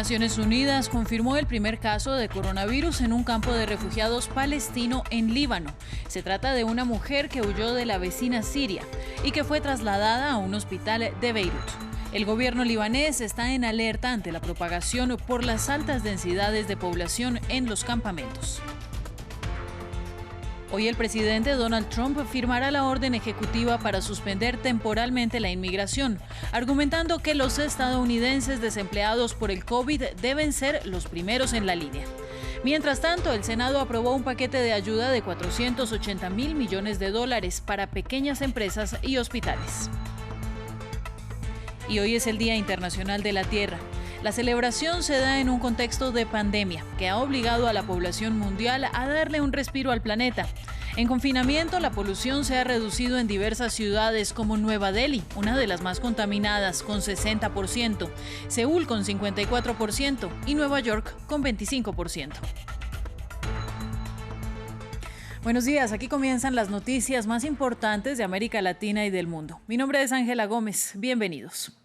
Naciones Unidas confirmó el primer caso de coronavirus en un campo de refugiados palestino en Líbano. Se trata de una mujer que huyó de la vecina Siria y que fue trasladada a un hospital de Beirut. El gobierno libanés está en alerta ante la propagación por las altas densidades de población en los campamentos. Hoy el presidente Donald Trump firmará la orden ejecutiva para suspender temporalmente la inmigración, argumentando que los estadounidenses desempleados por el COVID deben ser los primeros en la línea. Mientras tanto, el Senado aprobó un paquete de ayuda de 480.000 millones de dólares para pequeñas empresas y hospitales. Y hoy es el Día Internacional de la Tierra. La celebración se da en un contexto de pandemia que ha obligado a la población mundial a darle un respiro al planeta. En confinamiento, la polución se ha reducido en diversas ciudades como Nueva Delhi, una de las más contaminadas, con 60%, Seúl con 54% y Nueva York con 25%. Buenos días, aquí comienzan las noticias más importantes de América Latina y del mundo. Mi nombre es Ángela Gómez, bienvenidos.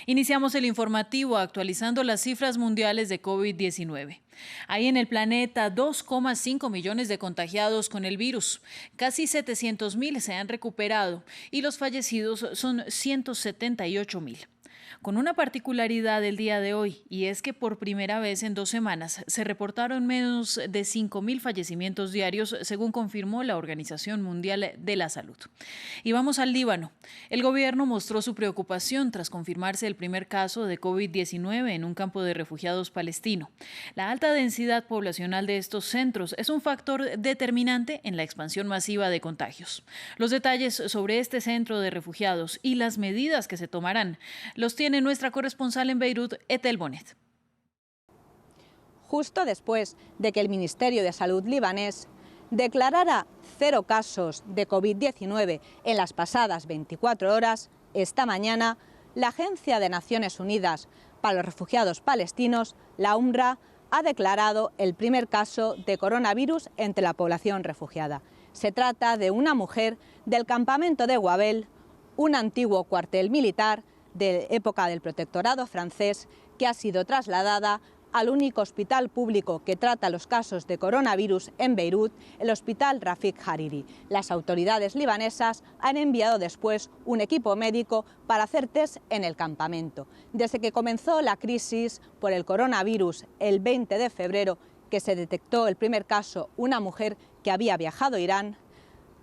Iniciamos el informativo actualizando las cifras mundiales de COVID-19. Hay en el planeta 2,5 millones de contagiados con el virus. Casi 700.000 se han recuperado y los fallecidos son 178.000. Con una particularidad del día de hoy, y es que por primera vez en 2 semanas se reportaron menos de 5.000 fallecimientos diarios, según confirmó la Organización Mundial de la Salud. Y vamos al Líbano. El gobierno mostró su preocupación tras confirmarse el primer caso de COVID-19 en un campo de refugiados palestino. La alta densidad poblacional de estos centros es un factor determinante en la expansión masiva de contagios. Los detalles sobre este centro de refugiados y las medidas que se tomarán los tiene nuestra corresponsal en Beirut, Ethel Bonet. Justo después de que el Ministerio de Salud libanés declarara 0 casos de COVID-19 en las pasadas 24 horas, esta mañana la Agencia de Naciones Unidas para los Refugiados Palestinos, la UNRWA, ha declarado el primer caso de coronavirus entre la población refugiada. Se trata de una mujer del campamento de Wabel, un antiguo cuartel militar de época del protectorado francés, que ha sido trasladada al único hospital público que trata los casos de coronavirus en Beirut, el Hospital Rafik Hariri. Las autoridades libanesas han enviado después un equipo médico para hacer test en el campamento. Desde que comenzó la crisis por el coronavirus el 20 de febrero, que se detectó el primer caso, una mujer que había viajado a Irán,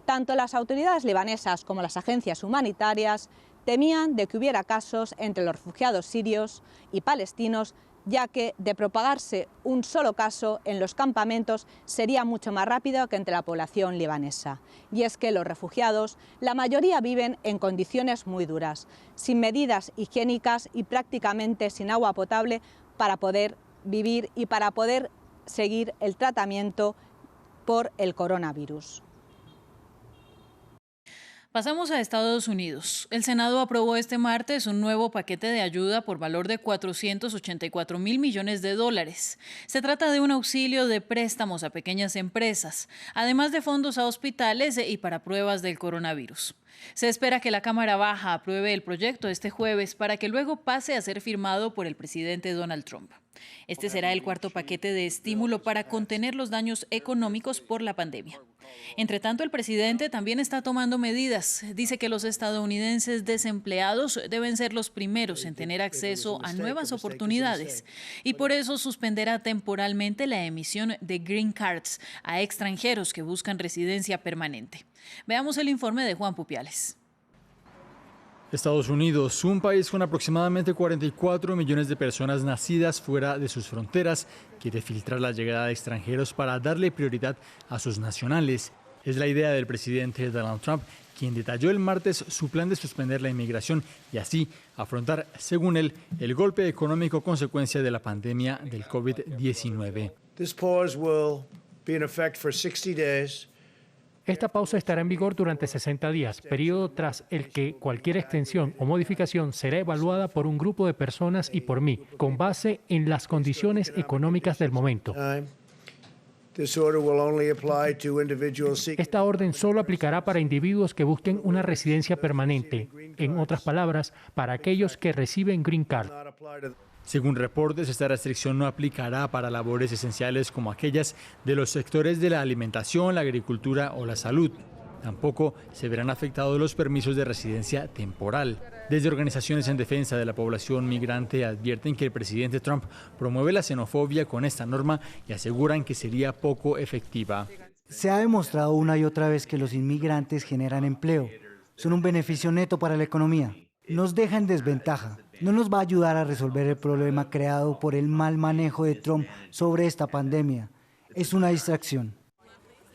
tanto las autoridades libanesas como las agencias humanitarias temían de que hubiera casos entre los refugiados sirios y palestinos, ya que de propagarse un solo caso en los campamentos sería mucho más rápido que entre la población libanesa. Y es que los refugiados, la mayoría viven en condiciones muy duras, sin medidas higiénicas y prácticamente sin agua potable para poder vivir y para poder seguir el tratamiento por el coronavirus. Pasamos a Estados Unidos. El Senado aprobó este martes un nuevo paquete de ayuda por valor de 484.000 millones de dólares. Se trata de un auxilio de préstamos a pequeñas empresas, además de fondos a hospitales y para pruebas del coronavirus. Se espera que la Cámara Baja apruebe el proyecto este jueves para que luego pase a ser firmado por el presidente Donald Trump. Este será el cuarto paquete de estímulo para contener los daños económicos por la pandemia. Entre tanto, el presidente también está tomando medidas. Dice que los estadounidenses desempleados deben ser los primeros en tener acceso a nuevas oportunidades y por eso suspenderá temporalmente la emisión de green cards a extranjeros que buscan residencia permanente. Veamos el informe de Juan Pupiales. Estados Unidos, un país con aproximadamente 44 millones de personas nacidas fuera de sus fronteras, quiere filtrar la llegada de extranjeros para darle prioridad a sus nacionales. Es la idea del presidente Donald Trump, quien detalló el martes su plan de suspender la inmigración y así afrontar, según él, el golpe económico consecuencia de la pandemia del COVID-19. Esta pausa estará en vigor durante 60 días, periodo tras el que cualquier extensión o modificación será evaluada por un grupo de personas y por mí, con base en las condiciones económicas del momento. Esta orden solo aplicará para individuos que busquen una residencia permanente, en otras palabras, para aquellos que reciben Green Card. Según reportes, esta restricción no aplicará para labores esenciales como aquellas de los sectores de la alimentación, la agricultura o la salud. Tampoco se verán afectados los permisos de residencia temporal. Desde organizaciones en defensa de la población migrante advierten que el presidente Trump promueve la xenofobia con esta norma y aseguran que sería poco efectiva. Se ha demostrado una y otra vez que los inmigrantes generan empleo. Son un beneficio neto para la economía. Nos deja en desventaja. No nos va a ayudar a resolver el problema creado por el mal manejo de Trump sobre esta pandemia. Es una distracción.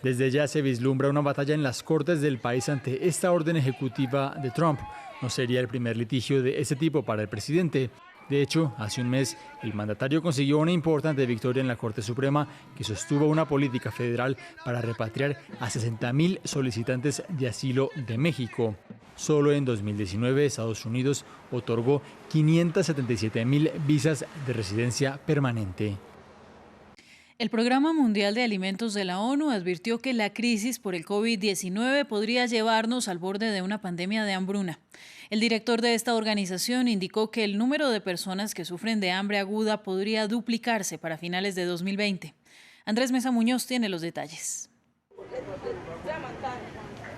Desde ya se vislumbra una batalla en las cortes del país ante esta orden ejecutiva de Trump. No sería el primer litigio de ese tipo para el presidente. De hecho, hace un mes, el mandatario consiguió una importante victoria en la Corte Suprema que sostuvo una política federal para repatriar a 60,000 solicitantes de asilo de México. Solo en 2019, Estados Unidos otorgó 577,000 visas de residencia permanente. El Programa Mundial de Alimentos de la ONU advirtió que la crisis por el COVID-19 podría llevarnos al borde de una pandemia de hambruna. El director de esta organización indicó que el número de personas que sufren de hambre aguda podría duplicarse para finales de 2020. Andrés Mesa Muñoz tiene los detalles.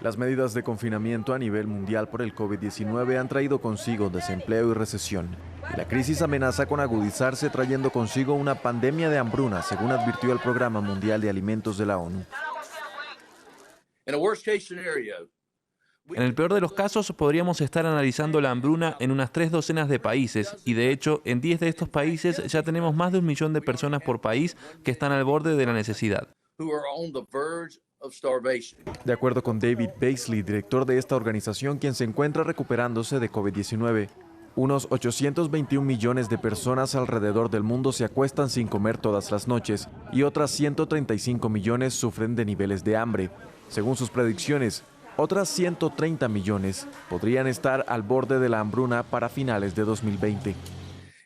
Las medidas de confinamiento a nivel mundial por el COVID-19 han traído consigo desempleo y recesión. Y la crisis amenaza con agudizarse, trayendo consigo una pandemia de hambruna, según advirtió el Programa Mundial de Alimentos de la ONU. En el peor de los casos, podríamos estar analizando la hambruna en unas 3 docenas de países, y de hecho, en 10 de estos países ya tenemos más de 1 millón de personas por país que están al borde de la necesidad. De acuerdo con David Beasley, director de esta organización, quien se encuentra recuperándose de COVID-19, unos 821 millones de personas alrededor del mundo se acuestan sin comer todas las noches y otras 135 millones sufren de niveles de hambre. Según sus predicciones, otras 130 millones podrían estar al borde de la hambruna para finales de 2020.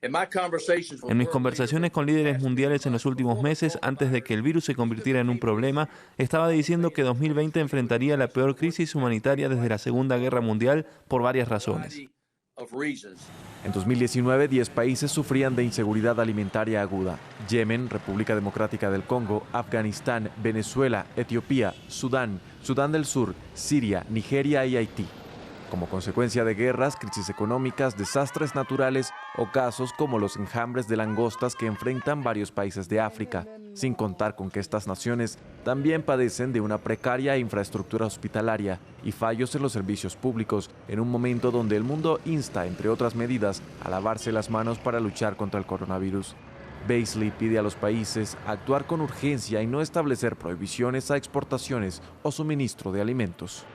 En mis conversaciones con líderes mundiales en los últimos meses, antes de que el virus se convirtiera en un problema, estaba diciendo que 2020 enfrentaría la peor crisis humanitaria desde la Segunda Guerra Mundial por varias razones. En 2019, 10 países sufrían de inseguridad alimentaria aguda: Yemen, República Democrática del Congo, Afganistán, Venezuela, Etiopía, Sudán, Sudán del Sur, Siria, Nigeria y Haití. Como consecuencia de guerras, crisis económicas, desastres naturales o casos como los enjambres de langostas que enfrentan varios países de África, sin contar con que estas naciones también padecen de una precaria infraestructura hospitalaria y fallos en los servicios públicos, en un momento donde el mundo insta, entre otras medidas, a lavarse las manos para luchar contra el coronavirus. Beasley pide a los países actuar con urgencia y no establecer prohibiciones a exportaciones o suministro de alimentos.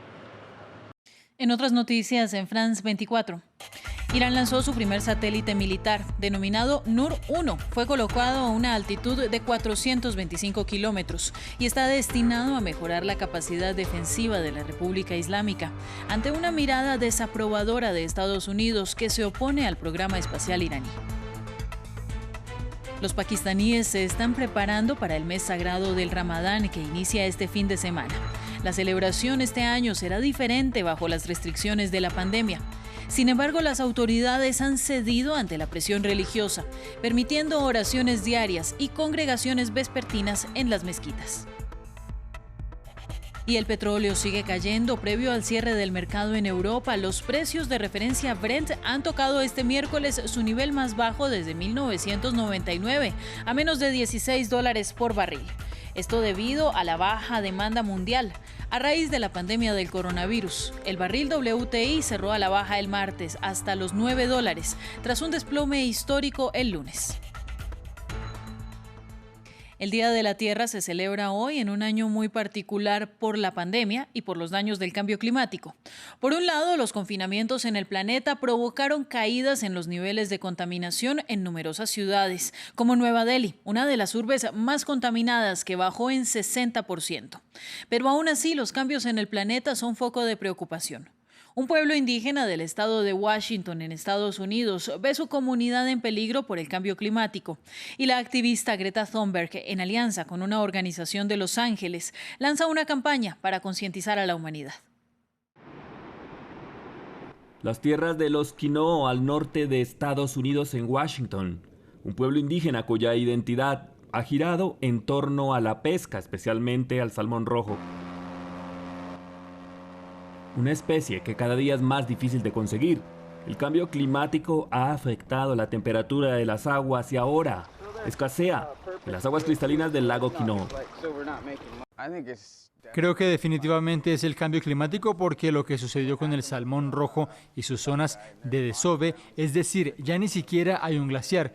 En otras noticias, en France 24, Irán lanzó su primer satélite militar, denominado Nur-1. Fue colocado a una altitud de 425 kilómetros y está destinado a mejorar la capacidad defensiva de la República Islámica, ante una mirada desaprobadora de Estados Unidos que se opone al programa espacial iraní. Los pakistaníes se están preparando para el mes sagrado del Ramadán, que inicia este fin de semana. La celebración este año será diferente bajo las restricciones de la pandemia. Sin embargo, las autoridades han cedido ante la presión religiosa, permitiendo oraciones diarias y congregaciones vespertinas en las mezquitas. Y el petróleo sigue cayendo. Previo al cierre del mercado en Europa, los precios de referencia Brent han tocado este miércoles su nivel más bajo desde 1999, a menos de $16 por barril. Esto debido a la baja demanda mundial a raíz de la pandemia del coronavirus. El barril WTI cerró a la baja el martes hasta los $9, tras un desplome histórico el lunes. El Día de la Tierra se celebra hoy en un año muy particular por la pandemia y por los daños del cambio climático. Por un lado, los confinamientos en el planeta provocaron caídas en los niveles de contaminación en numerosas ciudades, como Nueva Delhi, una de las urbes más contaminadas, que bajó en 60%. Pero aún así, los cambios en el planeta son foco de preocupación. Un pueblo indígena del estado de Washington, en Estados Unidos, ve su comunidad en peligro por el cambio climático. Y la activista Greta Thunberg, en alianza con una organización de Los Ángeles, lanza una campaña para concientizar a la humanidad. Las tierras de los Quinault, al norte de Estados Unidos, en Washington, un pueblo indígena cuya identidad ha girado en torno a la pesca, especialmente al salmón rojo. Una especie que cada día es más difícil de conseguir. El cambio climático ha afectado la temperatura de las aguas y ahora escasea en las aguas cristalinas del lago Quinault. Creo que definitivamente es el cambio climático, porque lo que sucedió con el salmón rojo y sus zonas de desove, es decir, ya ni siquiera hay un glaciar.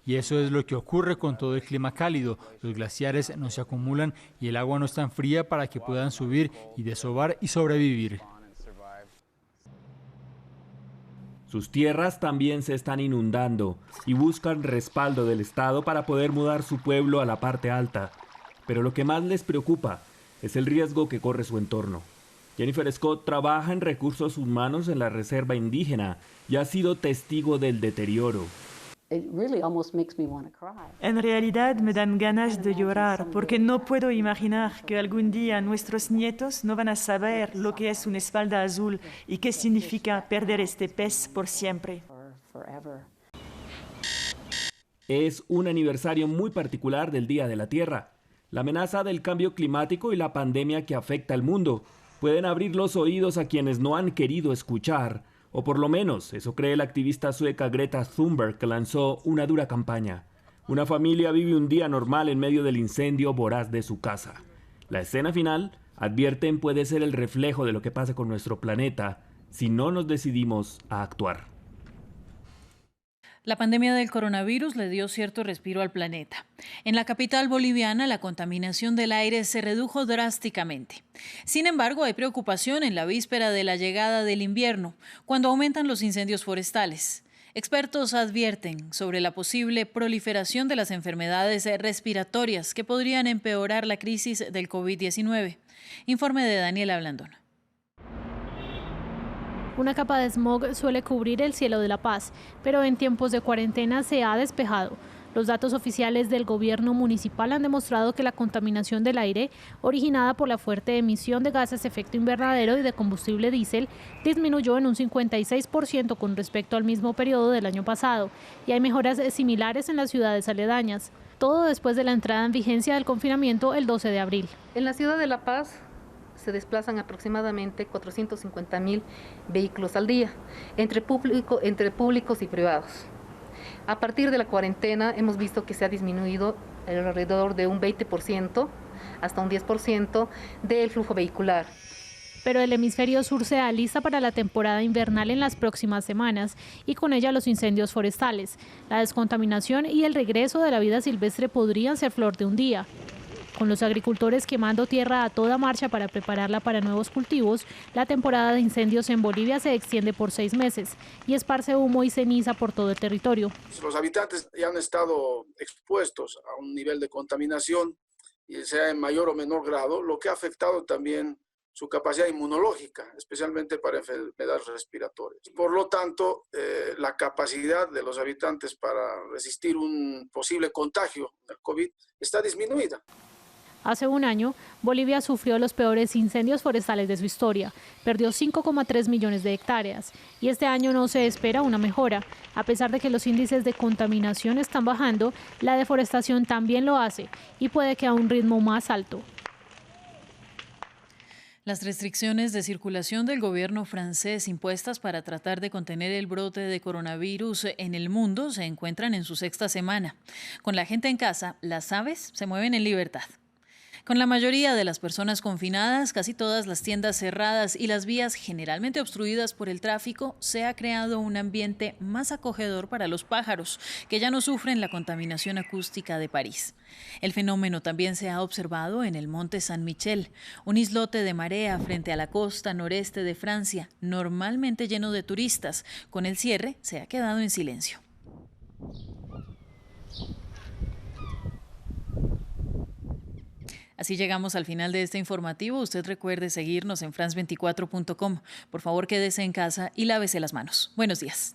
Y eso es lo que ocurre con todo el clima cálido. Los glaciares no se acumulan y el agua no es tan fría para que puedan subir y desovar y sobrevivir. Sus tierras también se están inundando y buscan respaldo del Estado para poder mudar su pueblo a la parte alta. Pero lo que más les preocupa es el riesgo que corre su entorno. Jennifer Scott trabaja en recursos humanos en la reserva indígena y ha sido testigo del deterioro. En realidad me dan ganas de llorar porque no puedo imaginar que algún día nuestros nietos no van a saber lo que es una espalda azul y qué significa perder este pez por siempre. Es un aniversario muy particular del Día de la Tierra. La amenaza del cambio climático y la pandemia que afecta al mundo pueden abrir los oídos a quienes no han querido escuchar. O por lo menos, eso cree la activista sueca Greta Thunberg, que lanzó una dura campaña. Una familia vive un día normal en medio del incendio voraz de su casa. La escena final, advierten, puede ser el reflejo de lo que pasa con nuestro planeta si no nos decidimos a actuar. La pandemia del coronavirus le dio cierto respiro al planeta. En la capital boliviana, la contaminación del aire se redujo drásticamente. Sin embargo, hay preocupación en la víspera de la llegada del invierno, cuando aumentan los incendios forestales. Expertos advierten sobre la posible proliferación de las enfermedades respiratorias que podrían empeorar la crisis del COVID-19. Informe de Daniela Blandón. Una capa de smog suele cubrir el cielo de La Paz, pero en tiempos de cuarentena se ha despejado. Los datos oficiales del gobierno municipal han demostrado que la contaminación del aire, originada por la fuerte emisión de gases de efecto invernadero y de combustible diésel, disminuyó en un 56% con respecto al mismo periodo del año pasado, y hay mejoras similares en las ciudades aledañas. Todo después de la entrada en vigencia del confinamiento el 12 de abril. En la ciudad de La Paz se desplazan aproximadamente 450.000 vehículos al día, entre públicos y privados. A partir de la cuarentena hemos visto que se ha disminuido alrededor de un 20% hasta un 10% del flujo vehicular. Pero el hemisferio sur se alista para la temporada invernal en las próximas semanas y con ella los incendios forestales. La descontaminación y el regreso de la vida silvestre podrían ser flor de un día. Con los agricultores quemando tierra a toda marcha para prepararla para nuevos cultivos, la temporada de incendios en Bolivia se extiende por 6 meses y esparce humo y ceniza por todo el territorio. Los habitantes ya han estado expuestos a un nivel de contaminación, y sea en mayor o menor grado, lo que ha afectado también su capacidad inmunológica, especialmente para enfermedades respiratorias. Por lo tanto, la capacidad de los habitantes para resistir un posible contagio del COVID está disminuida. Hace un año, Bolivia sufrió los peores incendios forestales de su historia. Perdió 5,3 millones de hectáreas y este año no se espera una mejora. A pesar de que los índices de contaminación están bajando, la deforestación también lo hace y puede que a un ritmo más alto. Las restricciones de circulación del gobierno francés impuestas para tratar de contener el brote de coronavirus en el mundo se encuentran en su 6ª semana. Con la gente en casa, las aves se mueven en libertad. Con la mayoría de las personas confinadas, casi todas las tiendas cerradas y las vías generalmente obstruidas por el tráfico, se ha creado un ambiente más acogedor para los pájaros, que ya no sufren la contaminación acústica de París. El fenómeno también se ha observado en el Monte Saint-Michel, un islote de marea frente a la costa noreste de Francia, normalmente lleno de turistas. Con el cierre, se ha quedado en silencio. Así llegamos al final de este informativo. Usted recuerde seguirnos en france24.com. Por favor, quédese en casa y lávese las manos. Buenos días.